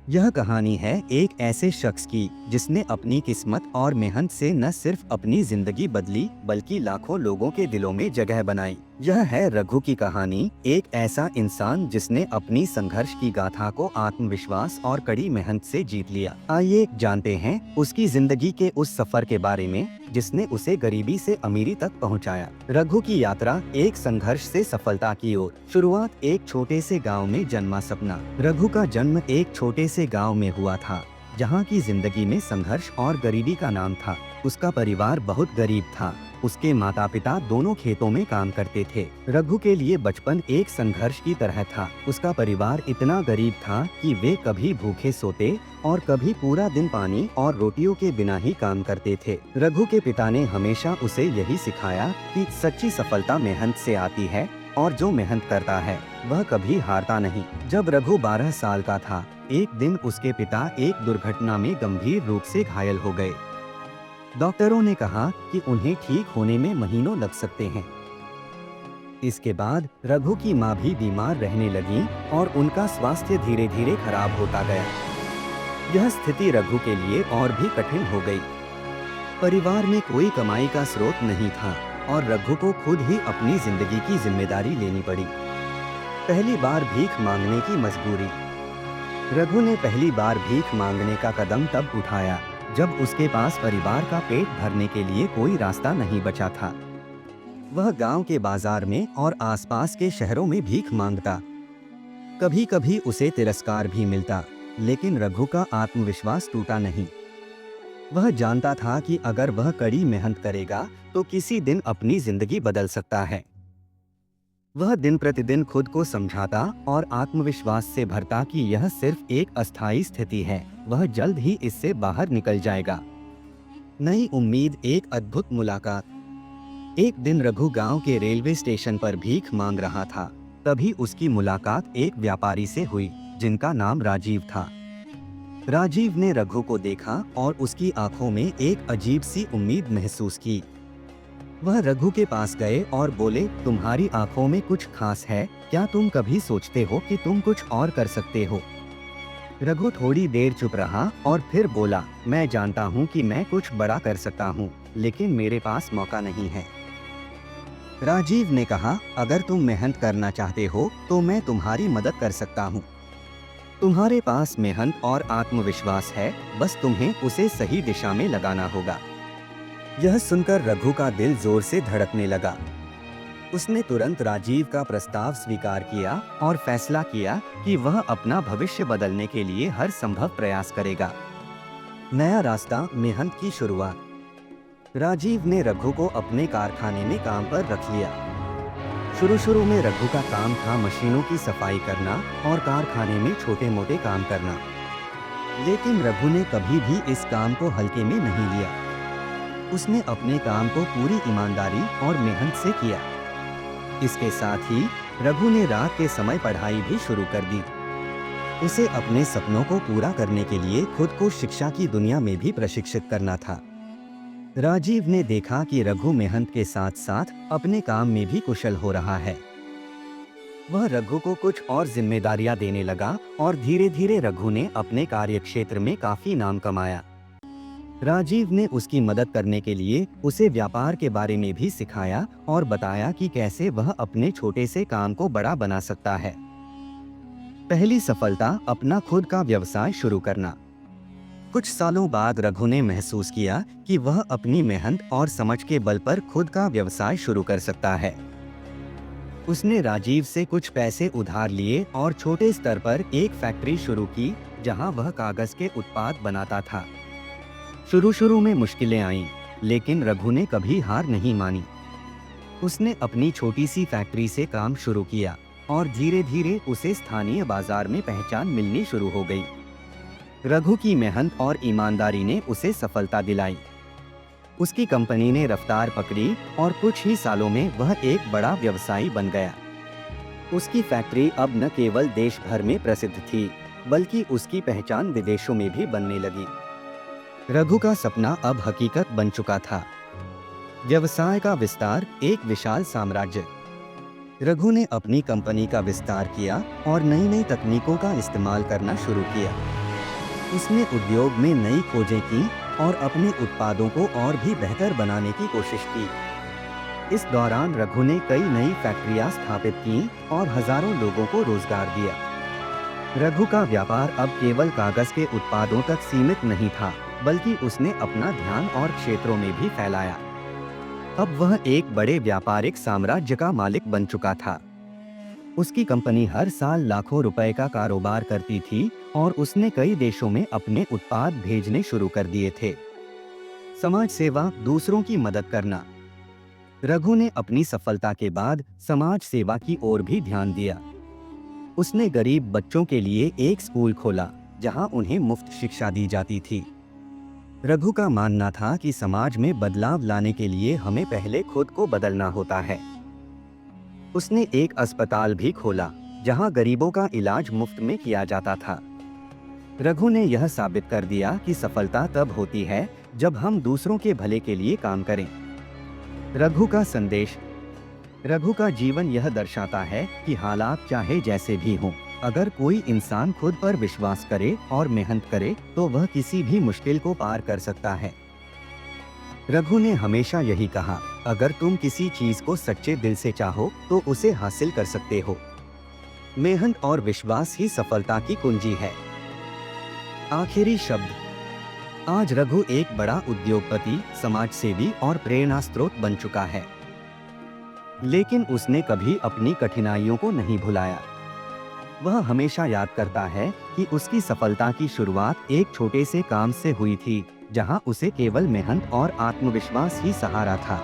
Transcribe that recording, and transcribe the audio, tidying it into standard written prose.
यह कहानी है एक ऐसे शख्स की जिसने अपनी किस्मत और मेहनत से न सिर्फ अपनी जिंदगी बदली बल्कि लाखों लोगों के दिलों में जगह बनाई। यह है रघु की कहानी, एक ऐसा इंसान जिसने अपनी संघर्ष की गाथा को आत्मविश्वास और कड़ी मेहनत से जीत लिया। आइए जानते हैं उसकी जिंदगी के उस सफर के बारे में जिसने उसे गरीबी से अमीरी तक पहुंचाया। रघु की यात्रा एक संघर्ष से सफलता की ओर। शुरुआत एक छोटे से गांव में जन्मा सपना। रघु का जन्म एक छोटे से गांव में हुआ था, जहां की जिंदगी में संघर्ष और गरीबी का नाम था। उसका परिवार बहुत गरीब था। उसके माता पिता दोनों खेतों में काम करते थे। रघु के लिए बचपन एक संघर्ष की तरह था। उसका परिवार इतना गरीब था कि वे कभी भूखे सोते और कभी पूरा दिन पानी और रोटियों के बिना ही काम करते थे। रघु के पिता ने हमेशा उसे यही सिखाया कि सच्ची सफलता मेहनत से आती है और जो मेहनत करता है वह कभी हारता नहीं। जब रघु 12 साल का था, एक दिन उसके पिता एक दुर्घटना में गंभीर रूप से घायल हो गए। डॉक्टरों ने कहा कि उन्हें ठीक होने में महीनों लग सकते हैं। इसके बाद रघु की मां भी बीमार रहने लगी और उनका स्वास्थ्य धीरे धीरे खराब होता गया। यह स्थिति रघु के लिए और भी कठिन हो गई। परिवार में कोई कमाई का स्रोत नहीं था और रघु को खुद ही अपनी जिंदगी की जिम्मेदारी लेनी पड़ी। पहली बार भीख मांगने की मजबूरी। रघु ने पहली बार भीख मांगने का कदम तब उठाया जब उसके पास परिवार का पेट भरने के लिए कोई रास्ता नहीं बचा था। वह गांव के बाजार में और आसपास के शहरों में भीख मांगता। कभी कभी उसे तिरस्कार भी मिलता, लेकिन रघु का आत्मविश्वास टूटा नहीं। वह जानता था कि अगर वह कड़ी मेहनत करेगा तो किसी दिन अपनी जिंदगी बदल सकता है। वह दिन प्रतिदिन खुद को समझाता और आत्मविश्वास से भरता कि यह सिर्फ एक अस्थायी स्थिति है, वह जल्द ही इससे बाहर निकल जाएगा। नई उम्मीद, एक अद्भुत मुलाकात। एक दिन रघु गांव के रेलवे स्टेशन पर भीख मांग रहा था। तभी उसकी मुलाकात एक व्यापारी से हुई जिनका नाम राजीव था। राजीव ने रघु को देखा और उसकी आंखों में एक अजीब सी उम्मीद महसूस की। वह रघु के पास गए और बोले, तुम्हारी आंखों में कुछ खास है, क्या तुम कभी सोचते हो कि तुम कुछ और कर सकते हो? रघु थोड़ी देर चुप रहा और फिर बोला, मैं जानता हूँ कि मैं कुछ बड़ा कर सकता हूँ, लेकिन मेरे पास मौका नहीं है। राजीव ने कहा, अगर तुम मेहनत करना चाहते हो तो मैं तुम्हारी मदद कर सकता हूँ। तुम्हारे पास मेहनत और आत्मविश्वास है, बस तुम्हें उसे सही दिशा में लगाना होगा। यह सुनकर रघु का दिल जोर से धड़कने लगा। उसने तुरंत राजीव का प्रस्ताव स्वीकार किया और फैसला किया कि वह अपना भविष्य बदलने के लिए हर संभव प्रयास करेगा। नया रास्ता, मेहनत की शुरुआत। राजीव ने रघु को अपने कारखाने में काम पर रख लिया। शुरू में रघु का काम था मशीनों की सफाई करना और कारखाने में छोटे मोटे काम करना, लेकिन रघु ने कभी भी इस काम को हल्के में नहीं लिया। उसने अपने काम को पूरी ईमानदारी और मेहनत से किया। इसके साथ ही रघु ने रात के समय पढ़ाई भी शुरू कर दी। उसे अपने सपनों को पूरा करने के लिए खुद को शिक्षा की दुनिया में भी प्रशिक्षित करना था। राजीव ने देखा कि रघु मेहनत के साथ साथ अपने काम में भी कुशल हो रहा है। वह रघु को कुछ और जिम्मेदारियां देने लगा और धीरे धीरे रघु ने अपने कार्यक्षेत्र में काफी नाम कमाया। राजीव ने उसकी मदद करने के लिए उसे व्यापार के बारे में भी सिखाया और बताया कि कैसे वह अपने छोटे से काम को बड़ा बना सकता है। पहली सफलता, अपना खुद का व्यवसाय शुरू करना। कुछ सालों बाद रघु ने महसूस किया कि वह अपनी मेहनत और समझ के बल पर खुद का व्यवसाय शुरू कर सकता है। उसने राजीव से कुछ पैसे उधार लिए और छोटे स्तर पर एक फैक्ट्री शुरू की जहां वह कागज के उत्पाद बनाता था। शुरू में मुश्किलें आईं, लेकिन रघु ने कभी हार नहीं मानी। उसने अपनी छोटी सी फैक्ट्री से काम शुरू किया और धीरे धीरे उसे स्थानीय बाजार में पहचान मिलनी शुरू हो गई। रघु की मेहनत और ईमानदारी ने उसे सफलता दिलाई। उसकी कंपनी ने रफ्तार पकड़ी और कुछ ही सालों में वह एक बड़ा व्यवसायी बन गया। उसकी फैक्ट्री अब न केवल देश भर में प्रसिद्ध थी, बल्कि उसकी पहचान विदेशों में भी बनने लगी। रघु का सपना अब हकीकत बन चुका था। व्यवसाय का विस्तार, एक विशाल साम्राज्य। रघु ने अपनी कंपनी का विस्तार किया और नई नई तकनीकों का इस्तेमाल करना शुरू किया। उसने उद्योग में नई खोजें की और अपने उत्पादों को और भी बेहतर बनाने की कोशिश की। इस दौरान रघु ने कई नई फैक्ट्रियां स्थापित की और हजारों लोगों को रोजगार दिया। रघु का व्यापार अब केवल कागज के उत्पादों तक सीमित नहीं था, बल्कि उसने अपना ध्यान और क्षेत्रों में भी फैलाया। अब वह एक बड़े व्यापारिक साम्राज्य का मालिक बन चुका था। उसकी कंपनी हर साल लाखों रुपए का कारोबार करती थी और उसने कई देशों में अपने उत्पाद भेजने शुरू कर दिए थे। समाज सेवा, दूसरों की मदद करना। रघु ने अपनी सफलता के बाद समाज सेवा की ओर भी ध्यान दिया। उसने गरीब बच्चों के लिए एक स्कूल खोला, जहां उन्हें मुफ्त शिक्षा दी जाती थी। रघु का मानना था कि समाज में बदलाव लाने के लिए हमें पहले खुद को बदलना होता है। उसने एक अस्पताल भी खोला, जहां गरीबों का इलाज मुफ्त में किया जाता था। रघु ने यह साबित कर दिया कि सफलता तब होती है जब हम दूसरों के भले के लिए काम करें। रघु का संदेश। रघु का जीवन यह दर्शाता है कि हालात चाहे जैसे भी हों, अगर कोई इंसान खुद पर विश्वास करे और मेहनत करे तो वह किसी भी मुश्किल को पार कर सकता है। रघु ने हमेशा यही कहा, अगर तुम किसी चीज को सच्चे दिल से चाहो तो उसे हासिल कर सकते हो। मेहनत और विश्वास ही सफलता की कुंजी है। आखिरी शब्द। आज रघु एक बड़ा उद्योगपति, समाजसेवी और प्रेरणा स्रोत बन चुका है। लेकिन उसने कभी अपनी कठिनाइयों को नहीं भुलाया। वह हमेशा याद करता है कि उसकी सफलता की शुरुआत एक छोटे से काम से हुई थी, जहां उसे केवल मेहनत और आत्मविश्वास ही सहारा था।